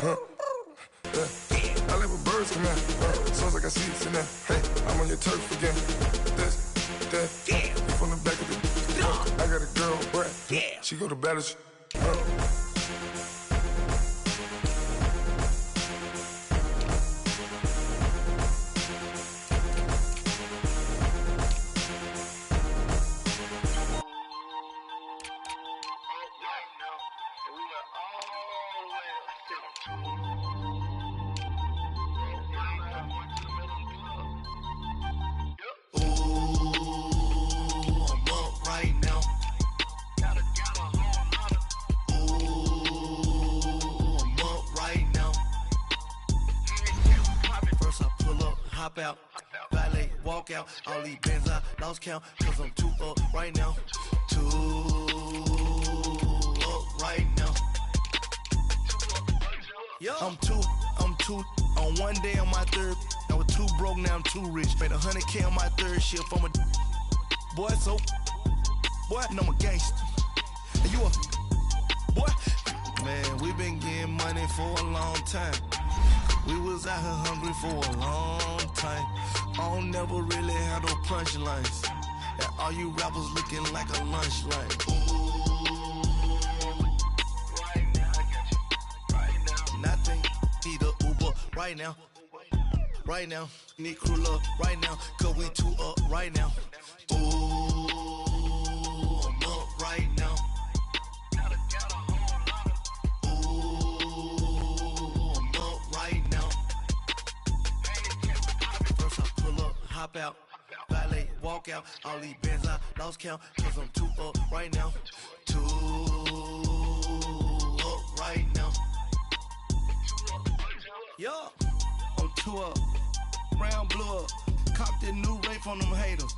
Yeah. I live with birds come in. Sounds like I see it in there. Hey, I'm on your turf again. This, that, yeah. From the back of the I got a girl, right? Yeah. She go to battle. Out, valet, walk out, all these bands I lost count, cause I'm too up right now, too up right now. Yo. I'm too, on one day on my third, I was too broke, now I'm too rich, made 100K on my third shift, I'm a boy, so, boy, and I'm a gangster, and you a, boy, man, we been getting money for a long time. We was out here hungry for a long time. I don't never really have no punchlines. And all you rappers looking like a lunch line. Ooh, right now, I got you. Right now. Nothing, need a Uber right now. Right now, need crew love right now. Cause we too up right now. Ooh, I'm up right now. Hop out, valet, walk out, all these bands I lost count, cause I'm too up right now, too up right now. Yo, I'm too up, brown blew up, copped that new rape on them haters.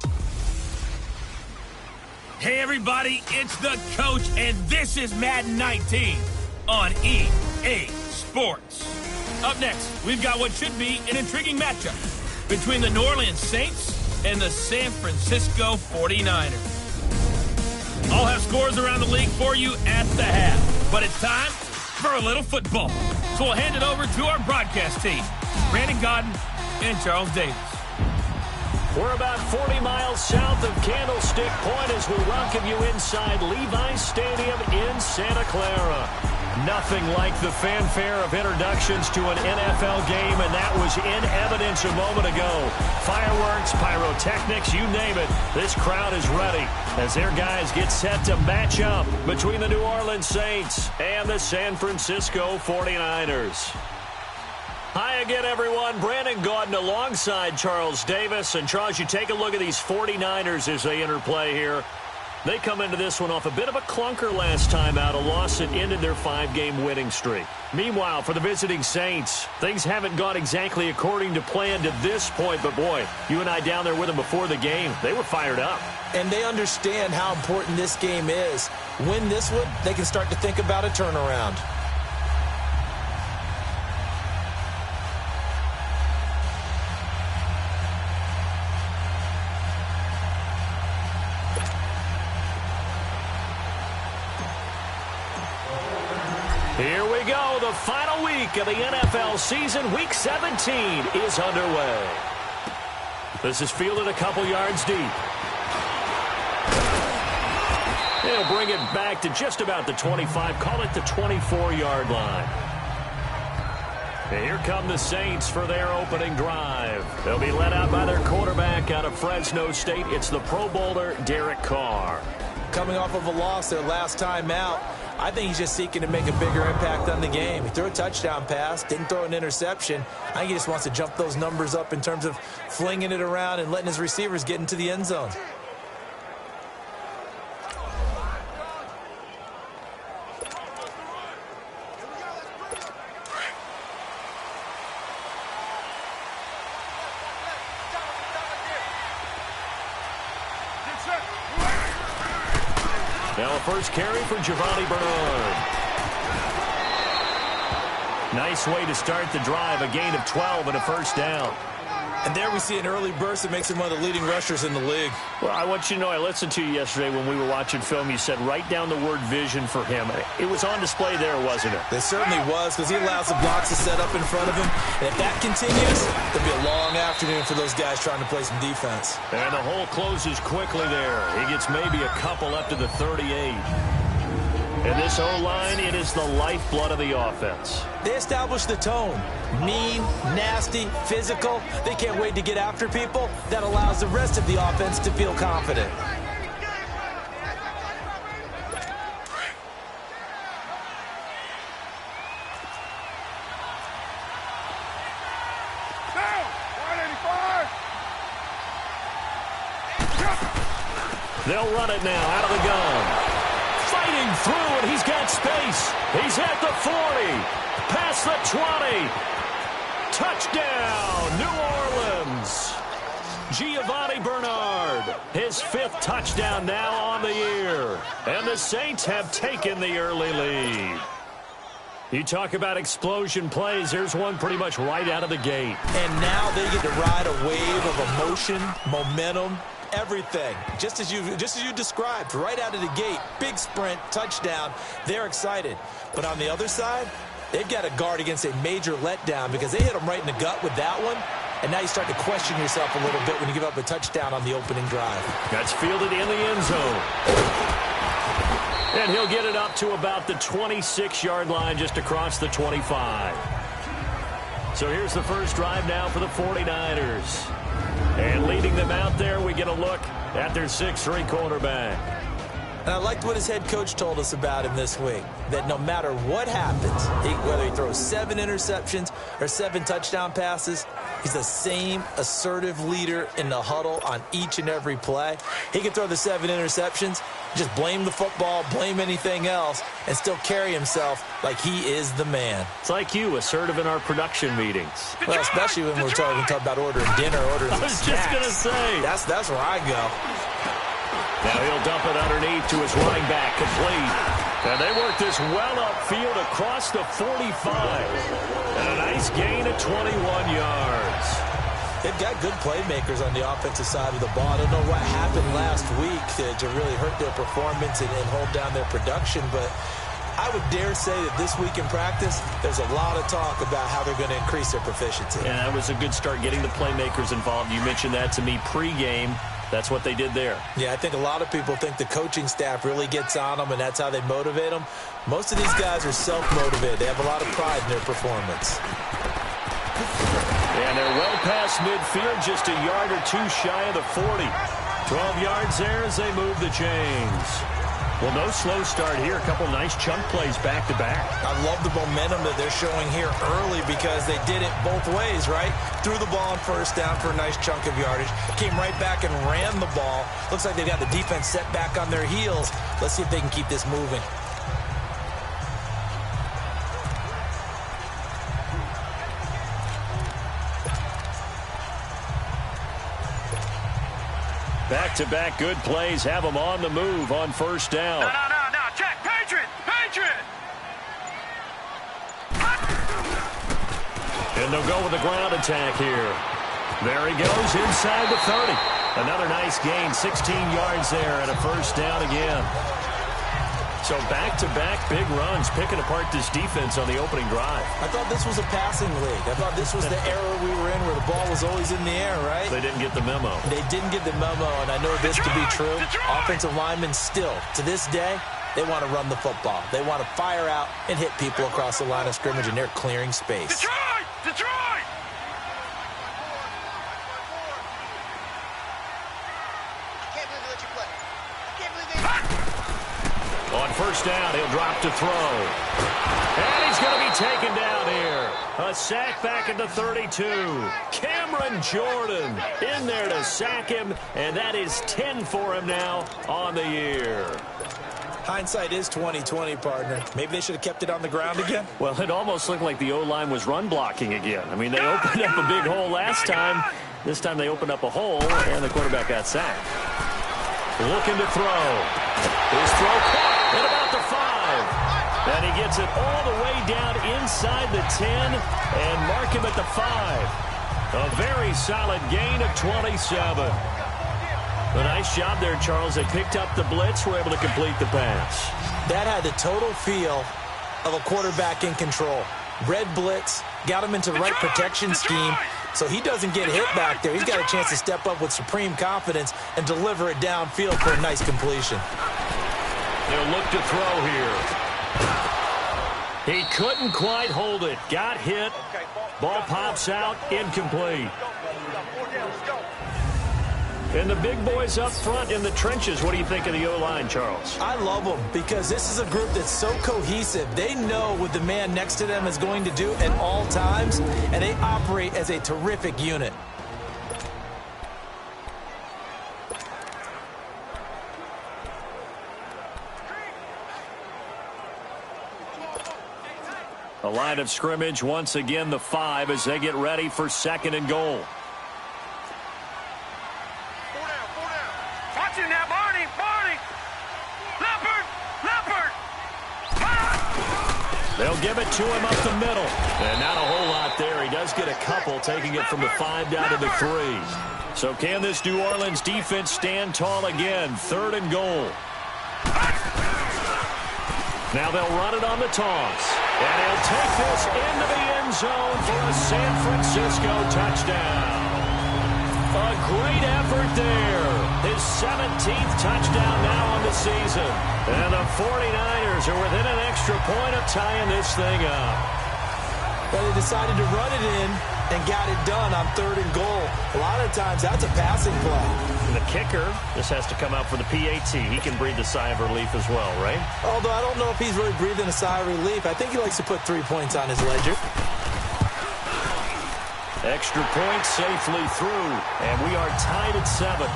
Hey everybody, it's the coach, and this is Madden 19 on EA Sports. Up next, we've got what should be an intriguing matchup between the New Orleans Saints and the San Francisco 49ers. I'll have scores around the league for you at the half, but it's time for a little football. So we'll hand it over to our broadcast team, Brandon Godden and Charles Davis. We're about 40 miles south of Candlestick Point as we welcome you inside Levi's Stadium in Santa Clara. Nothing like the fanfare of introductions to an NFL game, and that was in evidence a moment ago. Fireworks, pyrotechnics, you name it. This crowd is ready as their guys get set to match up between the New Orleans Saints and the San Francisco 49ers. Hi again, everyone. Brandon Gaudin alongside Charles Davis. And, Charles, you take a look at these 49ers as they interplay here. They come into this one off a bit of a clunker last time out, a loss that ended their 5-game winning streak. Meanwhile, for the visiting Saints, things haven't gone exactly according to plan to this point. But, boy, you and I down there with them before the game, they were fired up. And they understand how important this game is. Win this one, they can start to think about a turnaround. Here we go. The final week of the NFL season. Week 17 is underway. This is fielded a couple yards deep. They'll bring it back to just about the 25. Call it the 24-yard line. And here come the Saints for their opening drive. They'll be led out by their quarterback out of Fresno State. It's the Pro Bowler, Derek Carr. Coming off of a loss their last time out, I think he's just seeking to make a bigger impact on the game. He threw a touchdown pass, didn't throw an interception. I think he just wants to jump those numbers up in terms of flinging it around and letting his receivers get into the end zone. Now a first carry for Giovanni Bernard. Nice way to start the drive, a gain of 12 and a first down. And there we see an early burst that makes him one of the leading rushers in the league. Well, I want you to know, I listened to you yesterday when we were watching film. You said write down the word vision for him. It was on display there, wasn't it? It certainly was, because he allows the blocks to set up in front of him. And if that continues, there'll be a long afternoon for those guys trying to play some defense. And the hole closes quickly there. He gets maybe a couple up to the 38. And this O-line, it is the lifeblood of the offense. They establish the tone. Mean, nasty, physical. They can't wait to get after people. That allows the rest of the offense to feel confident. They'll run it now out of the gun. Fighting through, and he's got space. He's at the 40, past the 20. Touchdown, New Orleans. Giovanni Bernard, his 5th touchdown now on the year. And the Saints have taken the early lead. You talk about explosion plays. There's one pretty much right out of the gate. And now they get to ride a wave of emotion, momentum, everything, just as you described, right out of the gate. Big sprint, touchdown. They're excited. But on the other side, they've got to guard against a major letdown because they hit them right in the gut with that one. And now you start to question yourself a little bit when you give up a touchdown on the opening drive. That's fielded in the end zone. And he'll get it up to about the 26-yard line, just across the 25. So here's the first drive now for the 49ers. And leading them out there, we get a look at their 6'3" quarterback. And I liked what his head coach told us about him this week, that no matter what happens, whether he throws 7 interceptions or 7 touchdown passes, he's the same assertive leader in the huddle on each and every play. He can throw the 7 interceptions, just blame the football, blame anything else, and still carry himself like he is the man. It's like you, assertive in our production meetings. Well, especially when we're talking about ordering dinner, ordering I was snacks. just going to say. That's where I go. Now he'll dump it underneath to his running back, complete. And they work this well upfield across the 45. And a nice gain of 21 yards. They've got good playmakers on the offensive side of the ball. I don't know what happened last week to really hurt their performance and hold down their production, but I would dare say that this week in practice, there's a lot of talk about how they're going to increase their proficiency. Yeah, that was a good start getting the playmakers involved. You mentioned that to me pregame. That's what they did there. Yeah, I think a lot of people think the coaching staff really gets on them, and that's how they motivate them. Most of these guys are self-motivated. They have a lot of pride in their performance. And they're well past midfield, just a yard or two shy of the 40. 12 yards there as they move the chains. Well, no slow start here. A couple nice chunk plays back-to-back. I love the momentum that they're showing here early because they did it both ways, right? Threw the ball on first down for a nice chunk of yardage. Came right back and ran the ball. Looks like they've got the defense set back on their heels. Let's see if they can keep this moving. Back-to-back good plays have them on the move on first down. No, Jack, Patriot! And they'll go with the ground attack here. There he goes inside the 30. Another nice gain, 16 yards there and a first down again. So back-to-back big runs, picking apart this defense on the opening drive. I thought this was a passing league. I thought this was the era we were in where the ball was always in the air, right? They didn't get the memo. They didn't get the memo, and I know this to be true. Offensive linemen still, to this day, they want to run the football. They want to fire out and hit people across the line of scrimmage, and they're clearing space. Detroit! On first down, he'll drop to throw. And he's going to be taken down here. A sack back at the 32. Cameron Jordan in there to sack him, and that is 10 for him now on the year. Hindsight is 20/20, partner. Maybe they should have kept it on the ground again. Well, it almost looked like the O-line was run blocking again. I mean, they opened up a big hole last time. This time they opened up a hole, and the quarterback got sacked. Looking to throw. His throw caught at about the 5. And he gets it all the way down inside the 10 and mark him at the 5. A very solid gain of 27. A nice job there, Charles. They picked up the blitz, were able to complete the pass. That had the total feel of a quarterback in control. Red blitz, got him into the right protection scheme, so he doesn't get hit back there. He's got a chance to step up with supreme confidence and deliver it downfield for a nice completion. They'll look to throw here. He couldn't quite hold it. Got hit. Ball pops out, incomplete. And the big boys up front in the trenches, what do you think of the O-line, Charles? I love them because this is a group that's so cohesive. They know what the man next to them is going to do at all times, and they operate as a terrific unit. A line of scrimmage, once again, the 5 as they get ready for 2nd and goal. They'll give it to him up the middle. And not a whole lot there. He does get a couple, taking it from the 5 down to the 3. So can this New Orleans defense stand tall again? 3rd and goal. Now they'll run it on the toss. And he'll take this into the end zone for a San Francisco touchdown. A great effort there. His 17th touchdown now on the season. And the 49ers are within an extra point of tying this thing up. But they decided to run it in and got it done on 3rd and goal. A lot of times that's a passing play. And the kicker, this has to come out for the PAT. He can breathe a sigh of relief as well, right? Although I don't know if he's really breathing a sigh of relief. I think he likes to put 3 points on his ledger. Extra point safely through, and we are tied at 7.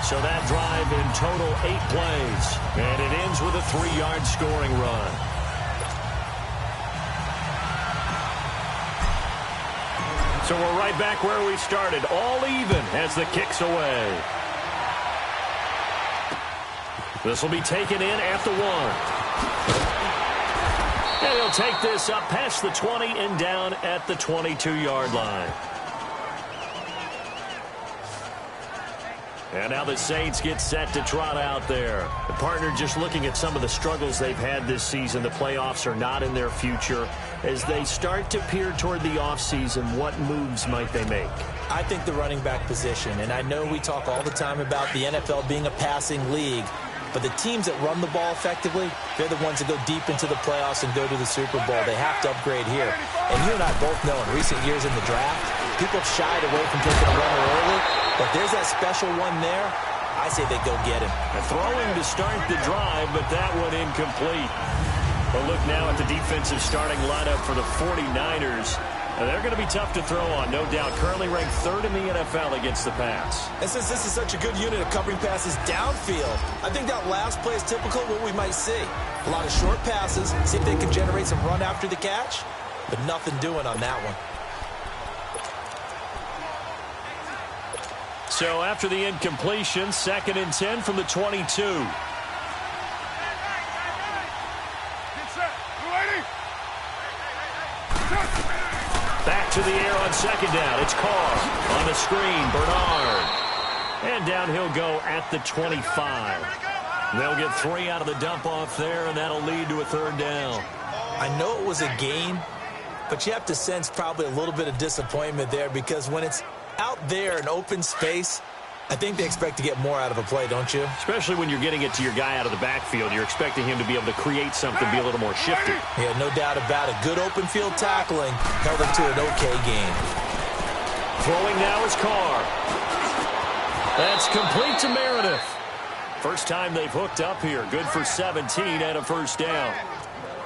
So that drive in total 8 plays, and it ends with a 3-yard scoring run. So we're right back where we started, all even as the kick's away. This will be taken in at the 1. And he'll take this up past the 20 and down at the 22-yard line. And now the Saints get set to trot out there. The partner just looking at some of the struggles they've had this season. The playoffs are not in their future. As they start to peer toward the offseason, what moves might they make? I think the running back position, and I know we talk all the time about the NFL being a passing league, but the teams that run the ball effectively, they're the ones that go deep into the playoffs and go to the Super Bowl. They have to upgrade here. And you and I both know in recent years in the draft, people have shied away from taking a runner early. But there's that special one there. I say they go get him. Throwing to start the drive, but that one incomplete. But look now at the defensive starting lineup for the 49ers. They're going to be tough to throw on, no doubt. Currently ranked 3rd in the NFL against the pass. And since this is such a good unit of covering passes downfield, I think that last play is typical of what we might see. A lot of short passes, see if they can generate some run after the catch, but nothing doing on that one. So after the incompletion, 2nd and 10 from the 22. Back to the air on 2nd down. It's Carr on the screen. Bernard. And down he'll go at the 25. They'll get 3 out of the dump-off there, and that'll lead to a 3rd down. I know it was a gain, but you have to sense probably a little bit of disappointment there because when it's out there in open space, I think they expect to get more out of a play, don't you? Especially when you're getting it to your guy out of the backfield. You're expecting him to be able to create something, be a little more shifty. Yeah, no doubt about it. Good open field tackling held him to an okay game. Throwing now is Carr. That's complete to Meredith. First time they've hooked up here. Good for 17 and a 1st down.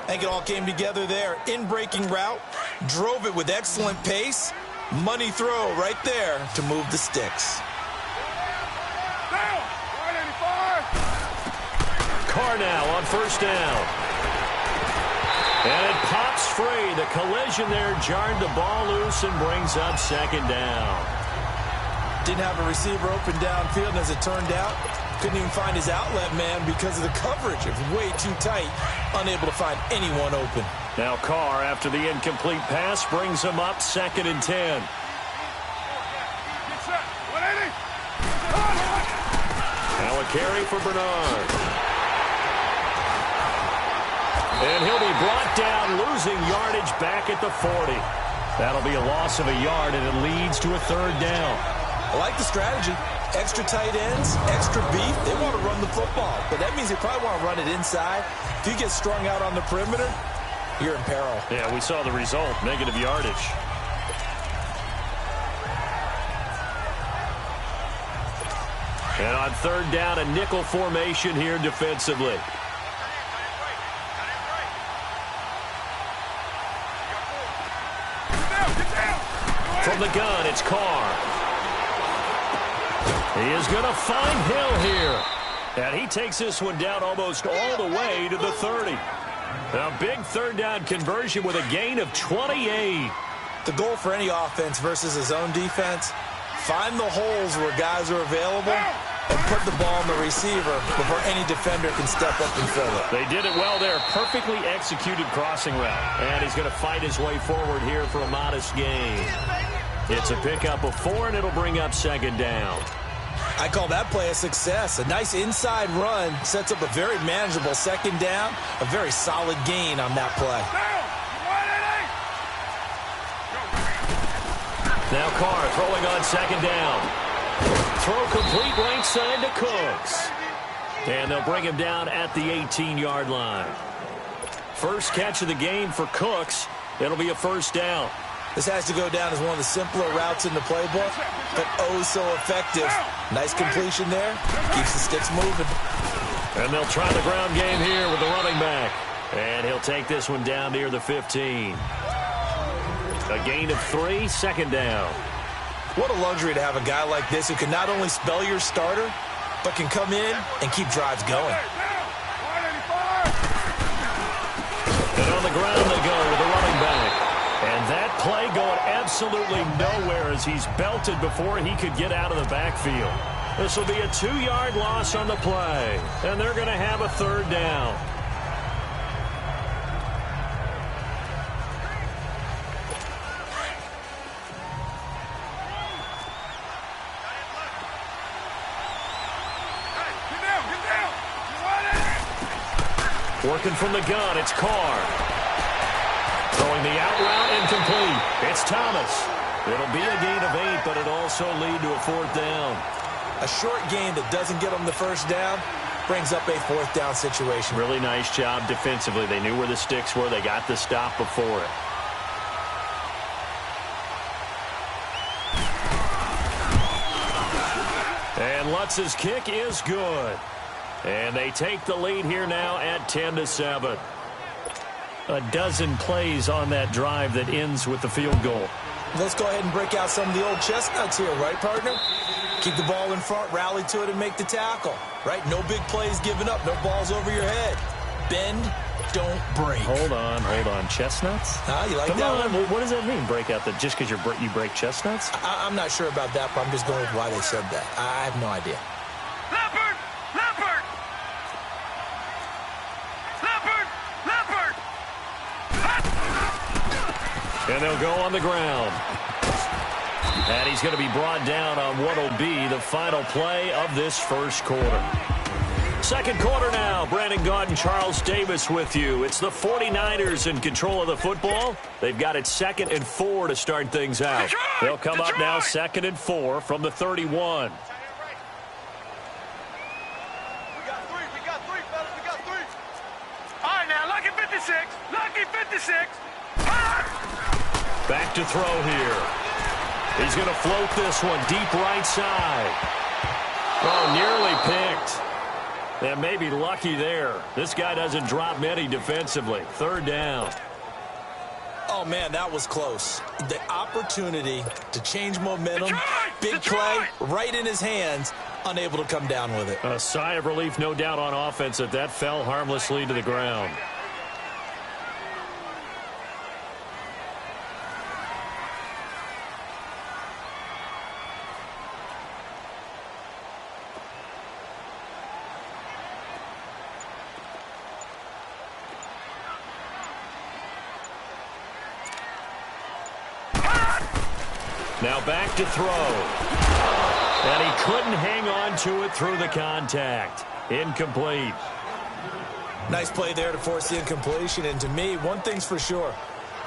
I think it all came together there. In-breaking route, drove it with excellent pace. Money throw right there to move the sticks. Carr now on 1st down. And it pops free. The collision there jarred the ball loose and brings up 2nd down. Didn't have a receiver open downfield, and as it turned out, couldn't even find his outlet man because of the coverage. It was way too tight, unable to find anyone open. Now Carr, after the incomplete pass, brings him up 2nd and 10. Now a carry for Bernard. And he'll be brought down, losing yardage back at the 40. That'll be a loss of a yard, and it leads to a 3rd down. I like the strategy. Extra tight ends, extra beef. They want to run the football, but that means they probably want to run it inside. If you get strung out on the perimeter, you're in peril. Yeah, we saw the result, negative yardage. And on 3rd down, a nickel formation here defensively. From the gun, it's Carr. He is going to find Hill here. And he takes this one down almost all the way to the 30. A big 3rd down conversion with a gain of 28. The goal for any offense versus his own defense, find the holes where guys are available and put the ball in the receiver before any defender can step up and fill it. They did it well there. Perfectly executed crossing route. And he's going to fight his way forward here for a modest gain. It's a pickup of 4, and it'll bring up 2nd down. I call that play a success. A nice inside run sets up a very manageable 2nd down. A very solid gain on that play. Now Carr throwing on 2nd down. Throw complete right side to Cooks. And they'll bring him down at the 18-yard line. First catch of the game for Cooks. It'll be a 1st down. This has to go down as one of the simpler routes in the playbook, but oh so effective. Nice completion there. Keeps the sticks moving. And they'll try the ground game here with the running back. And he'll take this one down near the 15. A gain of 3, 2nd down. What a luxury to have a guy like this who can not only spell your starter, but can come in and keep drives going. And on the ground they go with the running back. And that play going absolutely nowhere as he's belted before he could get out of the backfield. This will be a 2-yard loss on the play. And they're going to have a 3rd down. Working from the gun, it's Carr. Throwing the out route incomplete. It's Thomas. It'll be a gain of 8, but it'll also lead to a 4th down. A short gain that doesn't get them the 1st down brings up a 4th down situation. Really nice job defensively. They knew where the sticks were. They got the stop before it. And Lutz's kick is good. And they take the lead here now at 10-7. A dozen plays on that drive that ends with the field goal. Let's go ahead and break out some of the old chestnuts here, right, partner? Keep the ball in front, rally to it, and make the tackle, right? No big plays given up, no balls over your head. Bend, don't break. Hold on. Chestnuts? You like Come that on. one? What does that mean, break out? Just because you break chestnuts? I'm not sure about that, but I'm just going with why they said that. I have no idea. And they'll go on the ground. And he's going to be brought down on what will be the final play of this first quarter. Second quarter now. Brandon Gaudin, Charles Davis with you. It's the 49ers in control of the football. They've got it 2nd and 4 to start things out. They'll come up now 2nd and 4 from the 31. We got three, fellas. We got 3. All right, now, lucky 56. Lucky 56. Back to throw here. He's going to float this one deep right side. Oh, nearly picked. And maybe lucky there. This guy doesn't drop many defensively. 3rd down. Oh, man, that was close. The opportunity to change momentum, big play, right in his hands, unable to come down with it. A sigh of relief, no doubt, on offense that fell harmlessly to the ground. Now back to throw. And he couldn't hang on to it through the contact. Incomplete. Nice play there to force the incompletion. And to me, one thing's for sure.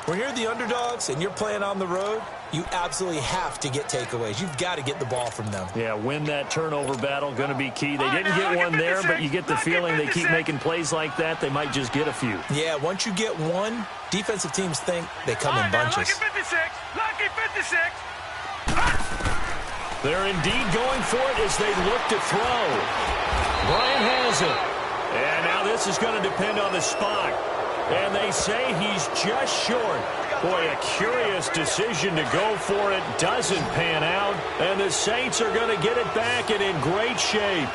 When you're the underdogs and you're playing on the road, you absolutely have to get takeaways. You've got to get the ball from them. Yeah, win that turnover battle, going to be key. They didn't get one there, but you get the feeling they keep making plays like that, they might just get a few. Yeah, once you get one, defensive teams think they come in bunches. Lucky 56. They're indeed going for it as they look to throw. Bryant has it. And now this is going to depend on the spot. And they say he's just short. Boy, a curious decision to go for it. Doesn't pan out. And the Saints are going to get it back and in great shape.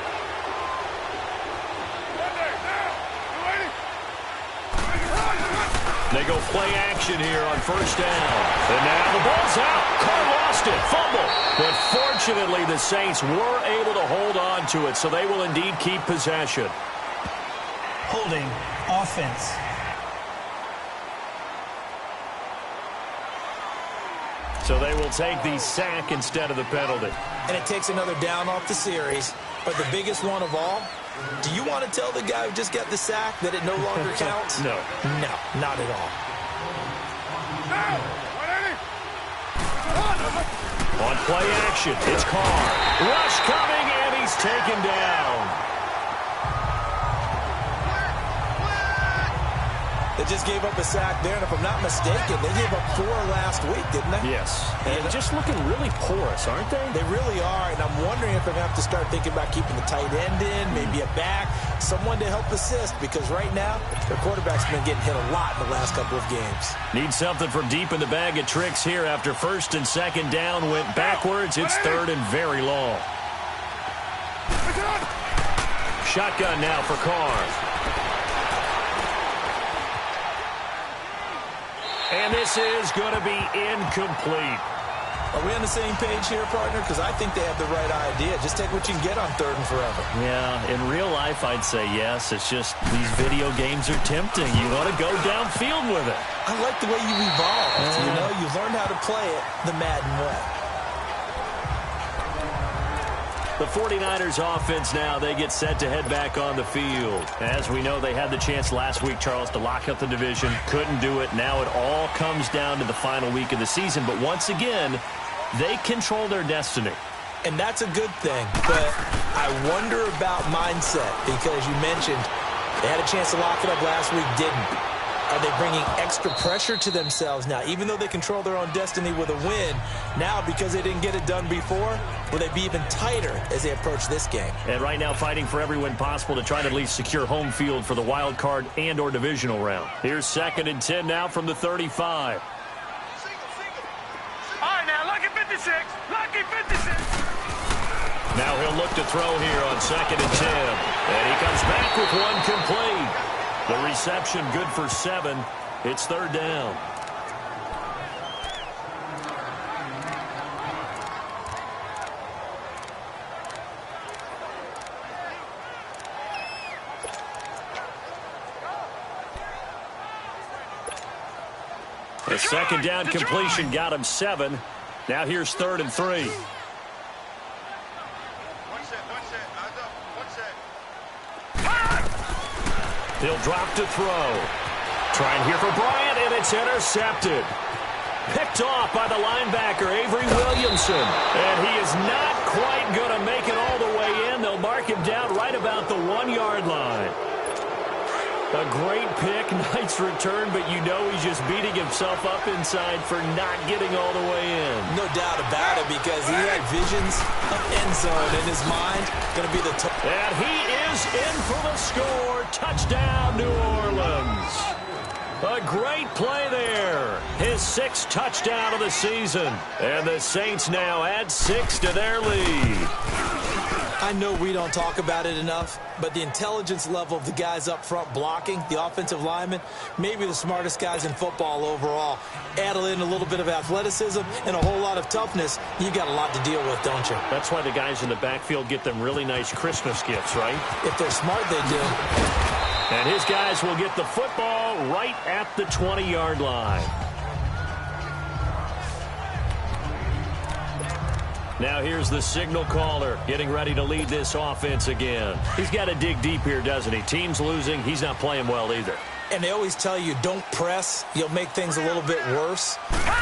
They go play action here on first down. And now the ball's out. Carr lost it. Fumble. But fortunately, the Saints were able to hold on to it, so they will indeed keep possession. Holding offense. So they will take the sack instead of the penalty. And it takes another down off the series. But the biggest one of all, do you want to tell the guy who just got the sack that it no longer counts? No. No, not at all. On play action, it's Carr. Rush coming, and he's taken down. They just gave up a sack there, and if I'm not mistaken, they gave up 4 last week, didn't they? Yes. And just looking really porous, aren't they? They really are, and I'm wondering if they're going to have to start thinking about keeping the tight end in, maybe a back, someone to help assist, because right now, their quarterback's been getting hit a lot in the last couple of games. Need something from deep in the bag of tricks here after first and second down went backwards. It's third and very long. Shotgun now for Carr. And this is going to be incomplete. Are we on the same page here, partner? Because I think they have the right idea. Just take what you can get on third and forever. Yeah, in real life, I'd say yes. It's just these video games are tempting. You want to go downfield with it. I like the way you evolved. You know, you learned how to play it the Madden way. The 49ers offense now, they get set to head back on the field. As we know, they had the chance last week, Charles, to lock up the division. Couldn't do it. Now it all comes down to the final week of the season. But once again, they control their destiny. And that's a good thing. But I wonder about mindset, because you mentioned they had a chance to lock it up last week, didn't. Are they bringing extra pressure to themselves now? Even though they control their own destiny with a win, now because they didn't get it done before, will they be even tighter as they approach this game? And right now fighting for every win possible to try to at least secure home field for the wild card and or divisional round. Here's 2nd and 10 now from the 35. All right, now, lucky 56. Lucky 56. Now he'll look to throw here on 2nd and 10. And he comes back with one complete. The reception good for 7. It's third down. The second down completion got him 7. Now here's 3rd and 3. He'll drop to throw. Trying here for Bryant, and it's intercepted. Picked off by the linebacker, Avery Williamson. And he is not quite going to make it all the way in. They'll mark him down right about the 1-yard line. A great pick, nice return, but you know he's just beating himself up inside for not getting all the way in. No doubt about it, because he had visions of end zone in his mind. Going to be the and he is in for the score. Touchdown, New Orleans. A great play there. His 6th touchdown of the season. And the Saints now add 6 to their lead. I know we don't talk about it enough, but the intelligence level of the guys up front blocking, the offensive linemen, maybe the smartest guys in football overall. Add in a little bit of athleticism and a whole lot of toughness, you got a lot to deal with, don't you? That's why the guys in the backfield get them really nice Christmas gifts, right? If they're smart, they do. And his guys will get the football right at the 20-yard line. Now here's the signal caller getting ready to lead this offense again. He's got to dig deep here, doesn't he? Team's losing. He's not playing well either. And they always tell you, don't press. You'll make things a little bit worse.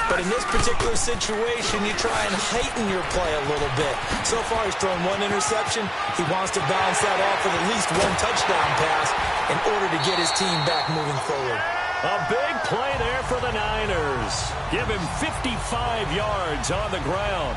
But in this particular situation, you try and heighten your play a little bit. So far, he's thrown one interception. He wants to bounce that off with at least one touchdown pass in order to get his team back moving forward. A big play there for the Niners. Give him 55 yards on the ground.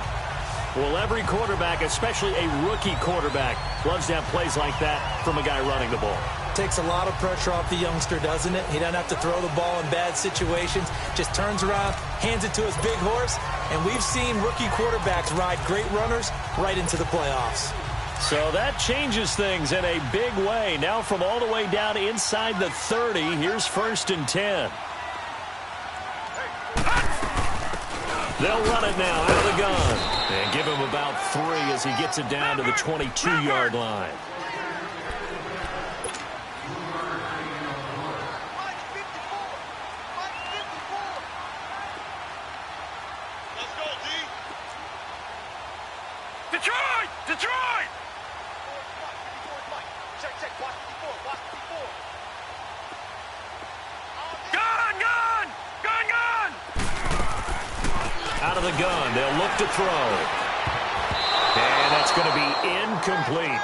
Well, every quarterback, especially a rookie quarterback, loves to have plays like that from a guy running the ball. Takes a lot of pressure off the youngster, doesn't it? He doesn't have to throw the ball in bad situations. Just turns around, hands it to his big horse. And we've seen rookie quarterbacks ride great runners right into the playoffs. So that changes things in a big way. Now from all the way down inside the 30, here's 1st and 10. They'll run it now out of the gun. And give him about 3 as he gets it down to the 22-yard line. Detroit! Detroit! Gun! Gun! Gun! Gun! Out of the gun, they'll look to throw. And that's going to be incomplete.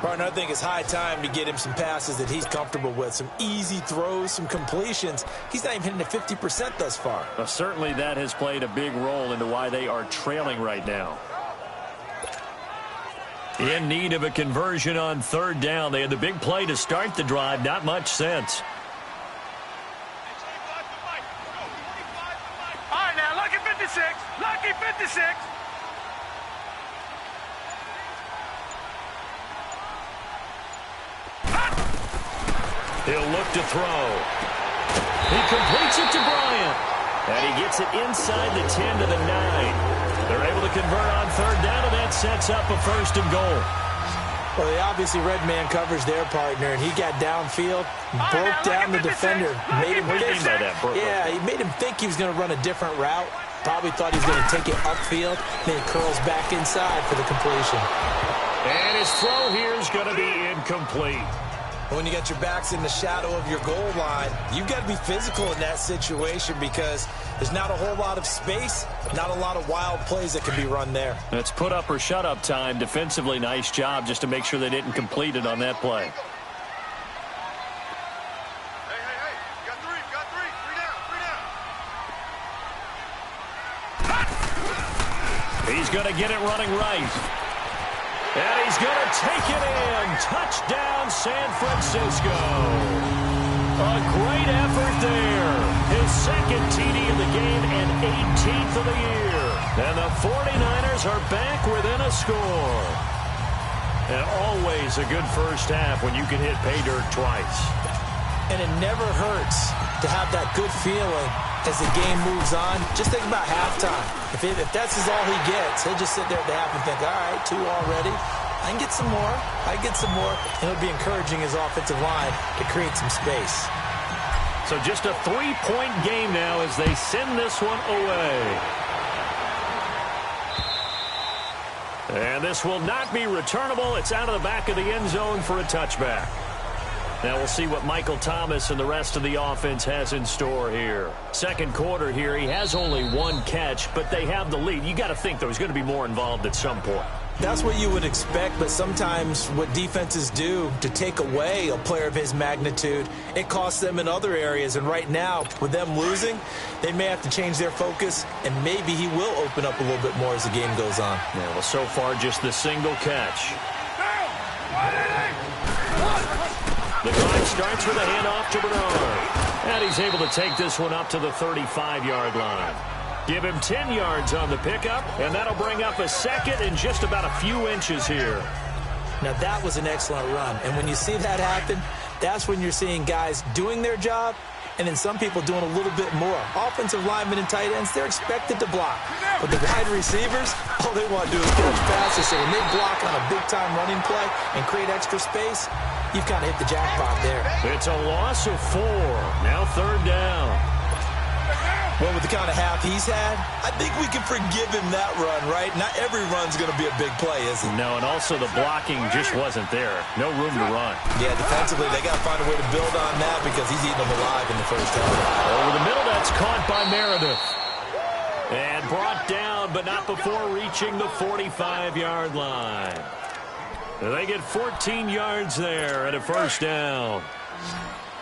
Partner, I think it's high time to get him some passes that he's comfortable with. Some easy throws, some completions. He's not even hitting at 50% thus far. Well, certainly that has played a big role into why they are trailing right now. In need of a conversion on 3rd down. They had the big play to start the drive. Not much sense. All right, now, lucky 56. Lucky 56. He'll look to throw. He completes it to Bryant. And he gets it inside the 10 to the 9. They're able to convert on 3rd down, and that sets up a 1st and goal. Well, they obviously red man coverage their partner, and he got downfield, broke down the defender, made him think. Yeah, he made him think he was going to run a different route. Probably thought he was going to take it upfield. Then he curls back inside for the completion. And his throw here is going to be incomplete. When you got your backs in the shadow of your goal line, you've got to be physical in that situation because there's not a whole lot of space, not a lot of wild plays that can be run there. That's put up or shut up time. Defensively, nice job just to make sure they didn't complete it on that play. Hey, got three down. He's going to get it running right. And he's going to take it in. Touchdown, San Francisco. A great effort there. His 2nd TD of the game and 18th of the year. And the 49ers are back within a score. And always a good first half when you can hit pay dirt twice. And it never hurts to have that good feeling as the game moves on. Just think about halftime. If that's all he gets, he'll just sit there at the half and think, all right, 2 already. I can get some more. I can get some more. And it'll be encouraging his offensive line to create some space. So just a 3-point game now as they send this one away. And this will not be returnable. It's out of the back of the end zone for a touchback. Now we'll see what Michael Thomas and the rest of the offense has in store here. 2nd quarter here, he has only 1 catch, but they have the lead. You got to think there's going to be more involved at some point. That's what you would expect, but sometimes what defenses do to take away a player of his magnitude, it costs them in other areas. And right now, with them losing, they may have to change their focus, and maybe he will open up a little bit more as the game goes on. Yeah, well, so far, just the single catch. The drive starts with a handoff to Bernard. And he's able to take this one up to the 35-yard line. Give him 10 yards on the pickup, and that'll bring up a 2nd and just about a few inches here. Now, that was an excellent run. And when you see that happen, that's when you're seeing guys doing their job and then some people doing a little bit more. Offensive linemen and tight ends, they're expected to block. But the wide receivers, all they want to do is catch passes. So when they block on a big-time running play and create extra space, you've kind of hit the jackpot there. It's a loss of 4. Now 3rd down. Well, with the kind of half he's had, I think we can forgive him that run, right? Not every run's going to be a big play, is it? No, and also the blocking just wasn't there. No room to run. Yeah, defensively, they got to find a way to build on that because he's eating them alive in the first half. Over the middle, that's caught by Meredith. And brought down, but not before reaching the 45-yard line. They get 14 yards there and a first down.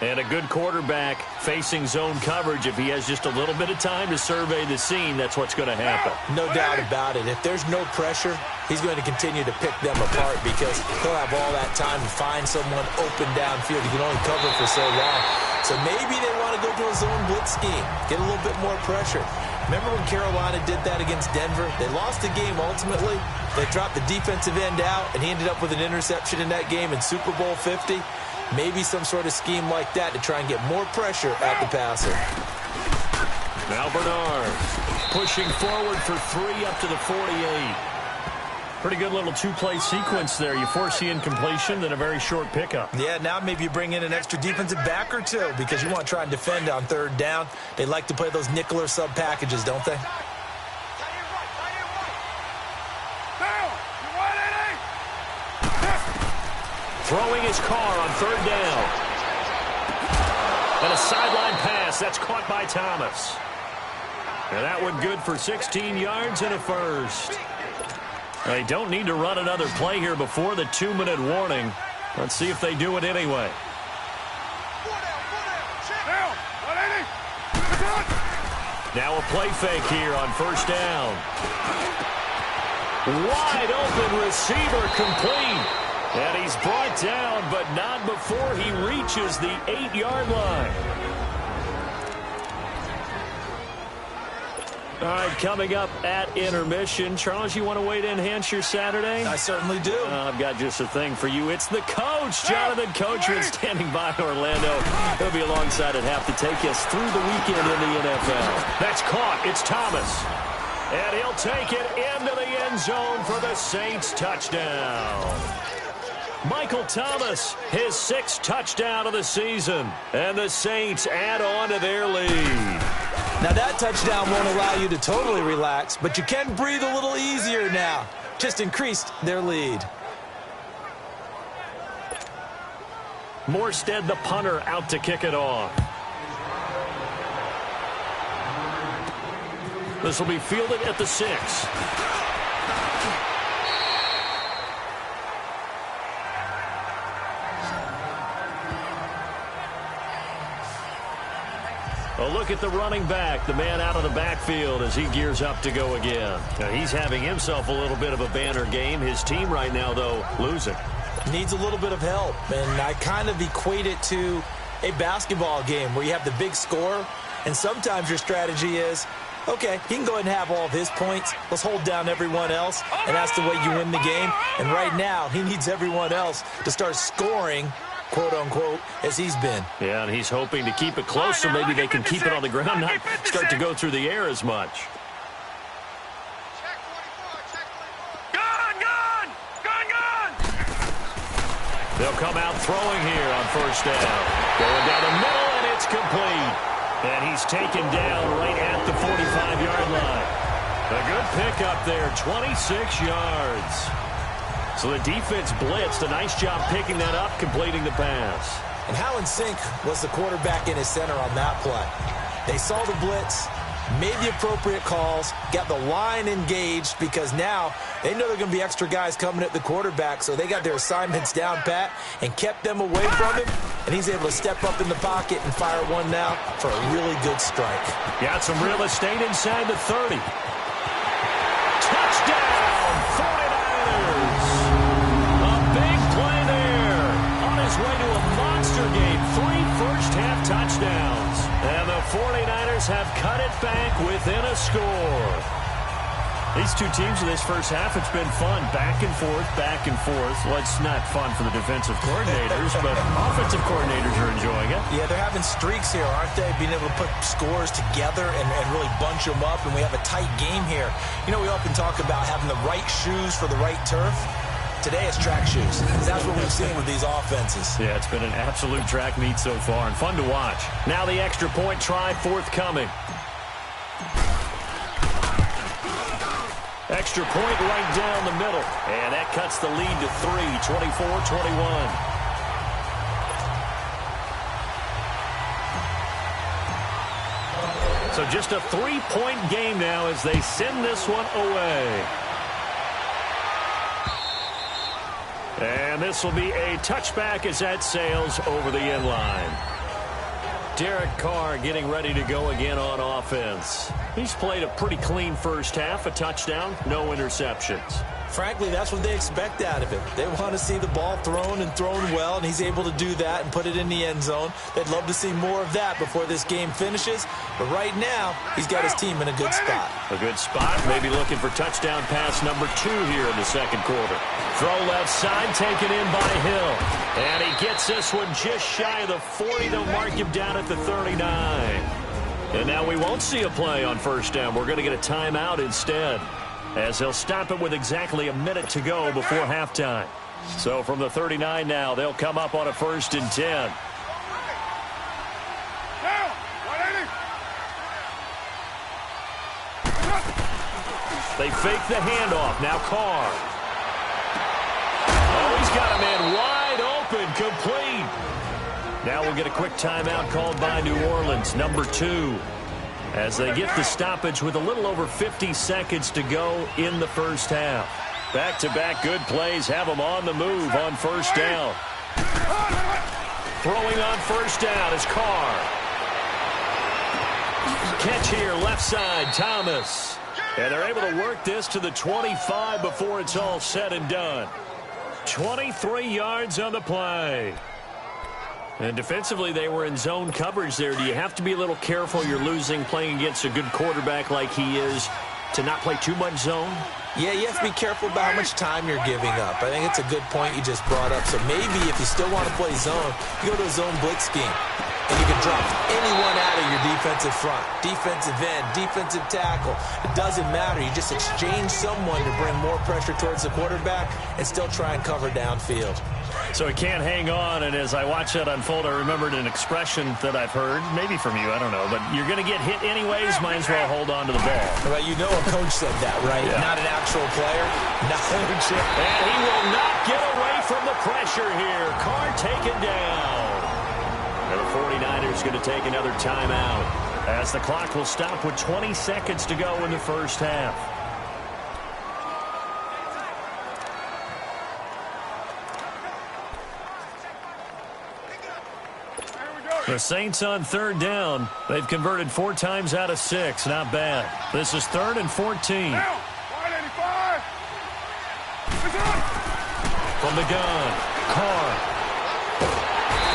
And a good quarterback facing zone coverage. If he has just a little bit of time to survey the scene, that's what's going to happen. No doubt about it. If there's no pressure, he's going to continue to pick them apart because he'll have all that time to find someone open downfield. He can only cover for so long. So maybe they want to go to a zone blitz scheme, get a little bit more pressure. Remember when Carolina did that against Denver? They lost the game ultimately. They dropped the defensive end out, and he ended up with an interception in that game in Super Bowl 50. Maybe some sort of scheme like that to try and get more pressure at the passer. Now Bernard pushing forward for 3 up to the 48. Pretty good little two-play sequence there. You force the incompletion, then a very short pickup. Yeah, now maybe you bring in an extra defensive back or two because you want to try and defend on third down. They like to play those nickel or sub packages, don't they? Throwing his car on third down. And a sideline pass. That's caught by Thomas. And that one good for 16 yards and a first. They don't need to run another play here before the 2-minute warning. Let's see if they do it anyway. Now a play fake here on first down. Wide open receiver complete. And he's brought down, but not before he reaches the 8-yard line. All right, coming up at intermission. Charles, you want to wait to enhance your Saturday? I certainly do. I've got just a thing for you. It's the coach, Jonathan Coachman, standing by Orlando. He'll be alongside at half to take us through the weekend in the NFL. That's caught. It's Thomas. And he'll take it into the end zone for the Saints touchdown. Michael Thomas, his 6th touchdown of the season. And the Saints add on to their lead. Now that touchdown won't allow you to totally relax, but you can breathe a little easier now. Just increased their lead. Morstead, the punter, out to kick it off. This will be fielded at the 6. A look at the running back, the man out of the backfield as he gears up to go again. Now, he's having himself a little bit of a banner game. His team right now, though, losing. Needs a little bit of help, and I kind of equate it to a basketball game where you have the big score, and sometimes your strategy is, okay, he can go ahead and have all of his points. Let's hold down everyone else, and that's the way you win the game. And right now, he needs everyone else to start scoring, quote-unquote, as he's been. Yeah, and he's hoping to keep it close so maybe they can keep it on the ground, not start to go through the air as much. They'll come out throwing here on first down. Going down the middle, and it's complete. And he's taken down right at the 45-yard line. A good pickup there, 26 yards. So the defense blitzed. A nice job picking that up, completing the pass. And how in sync was the quarterback in his center on that play? They saw the blitz, made the appropriate calls, got the line engaged because now they know there are going to be extra guys coming at the quarterback, so they got their assignments down pat and kept them away from him, and he's able to step up in the pocket and fire one now for a really good strike. Got some real estate inside the 30. Touchdown, 49ers. A big play there. On his way to a monster game, 3 first-half touchdowns. And the 49ers have cut it back within a score. These two teams in this first half, it's been fun. Back and forth, back and forth. Well, it's not fun for the defensive coordinators, but offensive coordinators are enjoying it. Yeah, they're having streaks here, aren't they? Being able to put scores together and really bunch them up, and we have a tight game here. You know, we often talk about having the right shoes for the right turf. Today it's track shoes. That's what we've seen with these offenses. Yeah, it's been an absolute track meet so far and fun to watch. Now the extra point try forthcoming. Extra point right down the middle. And that cuts the lead to 3, 24-21. So just a 3-point game now as they send this one away. And this will be a touchback as that sails over the end line. Derek Carr getting ready to go again on offense. He's played a pretty clean first half, a touchdown, no interceptions. Frankly, that's what they expect out of him. They want to see the ball thrown and thrown well, and he's able to do that and put it in the end zone. They'd love to see more of that before this game finishes. But right now, he's got his team in a good spot. A good spot, maybe looking for touchdown pass number 2 here in the second quarter. Throw left side, taken in by Hill. And he gets this one just shy of the 40. They'll mark him down at the 39. And now we won't see a play on first down. We're going to get a timeout instead, as he'll stop it with exactly a minute to go before halftime. So from the 39 now, they'll come up on a 1st and 10. They fake the handoff. Now Carr. Oh, he's got a man wide open, complete. Now we'll get a quick timeout called by New Orleans, number 2. As they get the stoppage with a little over 50 seconds to go in the first half. Back-to-back good plays have them on the move on first down. Throwing on first down is Carr. Catch here, left side, Thomas. And they're able to work this to the 25 before it's all said and done. 23 yards on the play. And defensively, they were in zone coverage there. Do you have to be a little careful? You're losing playing against a good quarterback like he is to not play too much zone? Yeah, you have to be careful about how much time you're giving up. I think it's a good point you just brought up. So maybe if you still want to play zone, you go to a zone blitz scheme. And you can drop anyone out of your defensive front, defensive end, defensive tackle. It doesn't matter. You just exchange someone to bring more pressure towards the quarterback and still try and cover downfield. So he can't hang on, and as I watch that unfold, I remembered an expression that I've heard, maybe from you, I don't know, but you're going to get hit anyways, might as well hold on to the ball. Well, you know a coach said that, right? Yeah. Not an actual player. And he will not get away from the pressure here. Carr taken down. And the 49ers going to take another timeout as the clock will stop with 20 seconds to go in the first half. The Saints on 3rd down. They've converted 4 times out of 6. Not bad. This is 3rd and 14. From the gun, Carr.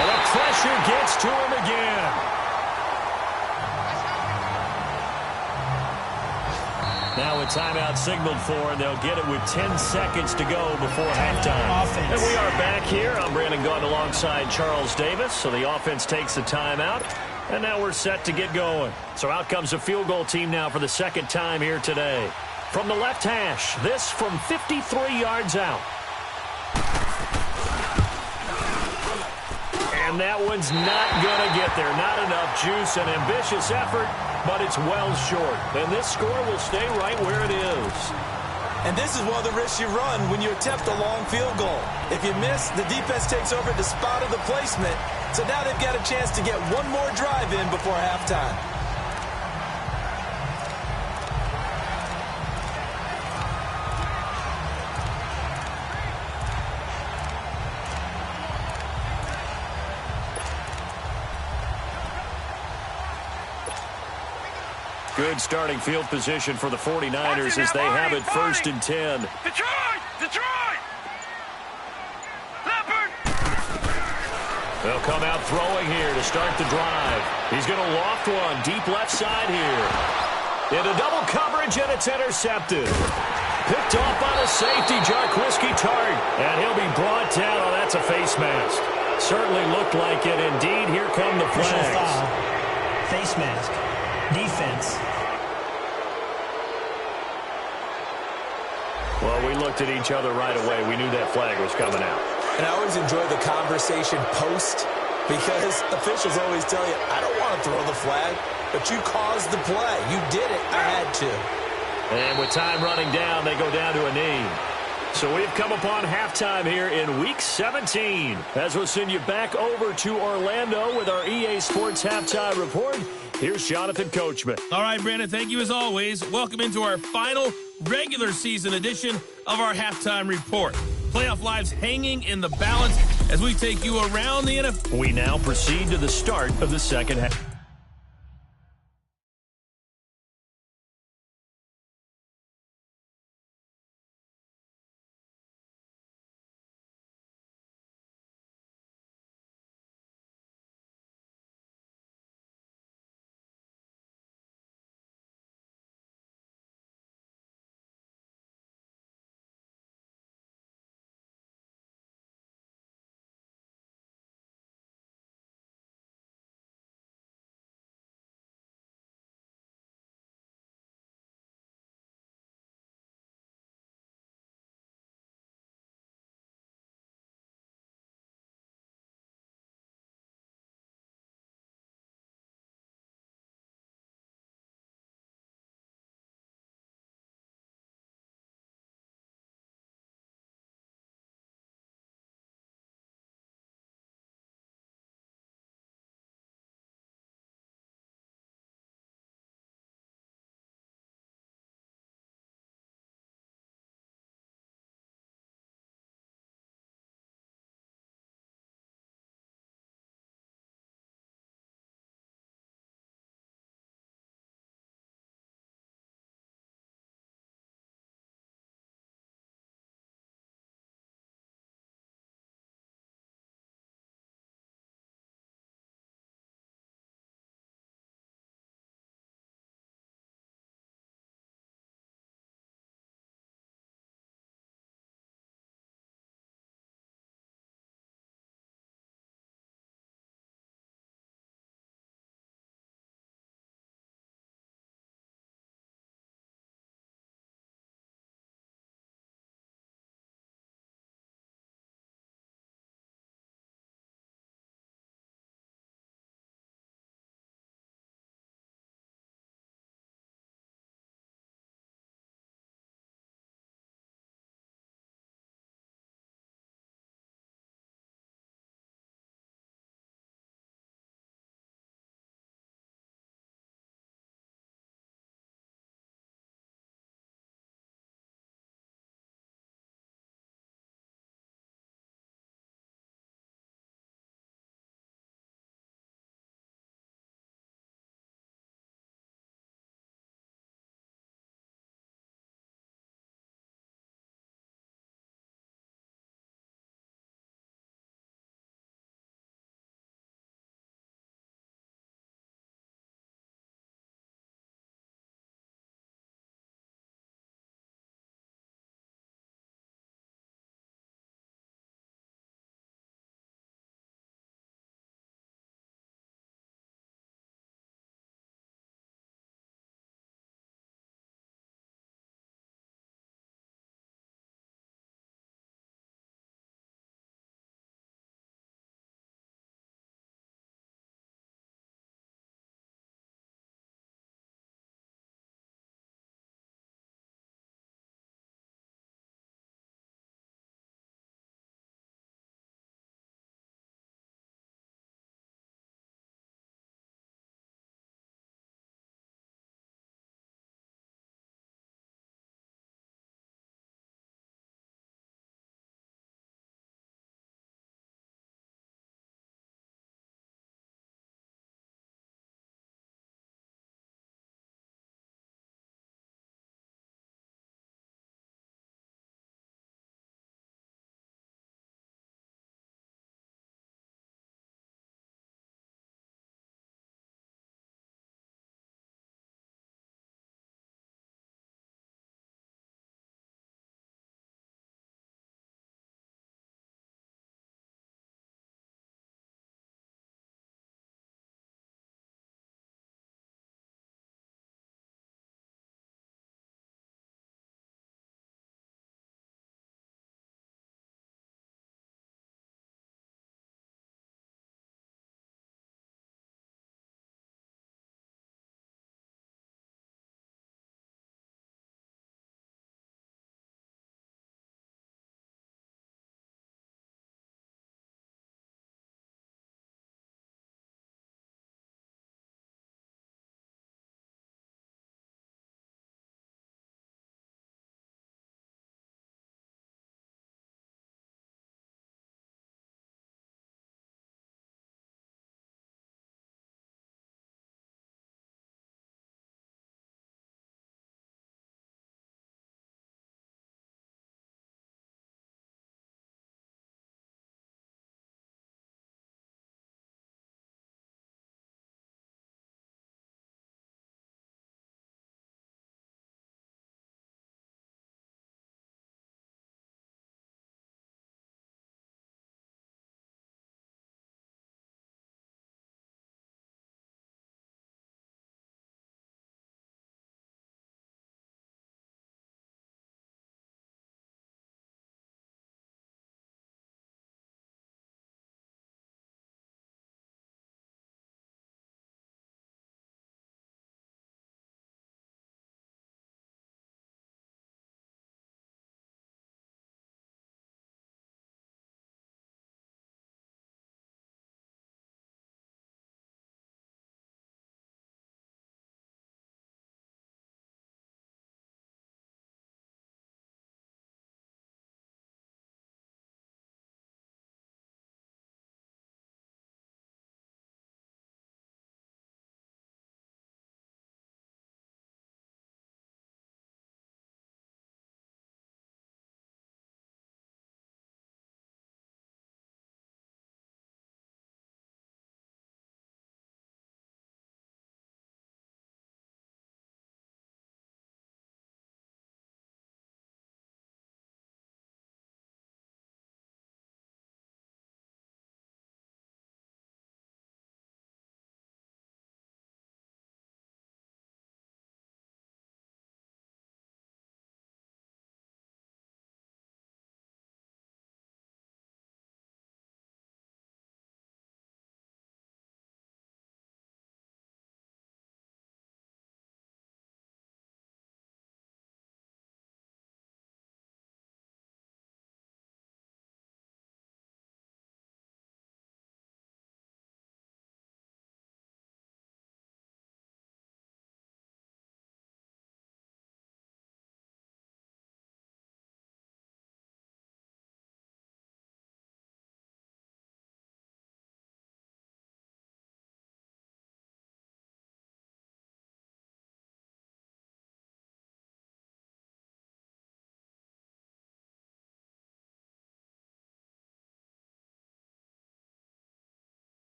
And the pressure gets to him again. Now a timeout signaled for, and they'll get it with 10 seconds to go before halftime. Offense. And we are back here. I'm Brandon Gaudin alongside Charles Davis. So the offense takes a timeout, and now we're set to get going. So out comes a field goal team now for the 2nd time here today. From the left hash, this from 53 yards out. And that one's not going to get there. Not enough juice. An ambitious effort, but it's well short. And this score will stay right where it is. And this is one of the risks you run when you attempt a long field goal. If you miss, the defense takes over the spot of the placement. So now they've got a chance to get one more drive in before halftime. Good starting field position for the 49ers as they have it 1st and 10. Detroit! Leopard! They'll come out throwing here to start the drive. He's going to loft one deep left side here. Into double coverage, and it's intercepted. Picked off by the safety, Jarquiski Tart. And he'll be brought down. Oh, that's a face mask. Certainly looked like it. Indeed, here come the flags. Face mask. Defense. Well, we looked at each other right away. We knew that flag was coming out. And I always enjoy the conversation post, because officials always tell you, I don't want to throw the flag, but you caused the play. You did it. I had to. And with time running down, they go down to a knee. So we've come upon halftime here in Week 17. As we'll send you back over to Orlando with our EA Sports Halftime Report, here's Jonathan Coachman. All right, Brandon, thank you as always. Welcome into our final regular season edition of our Halftime Report. Playoff lives hanging in the balance as we take you around the NFL. We now proceed to the start of the second half.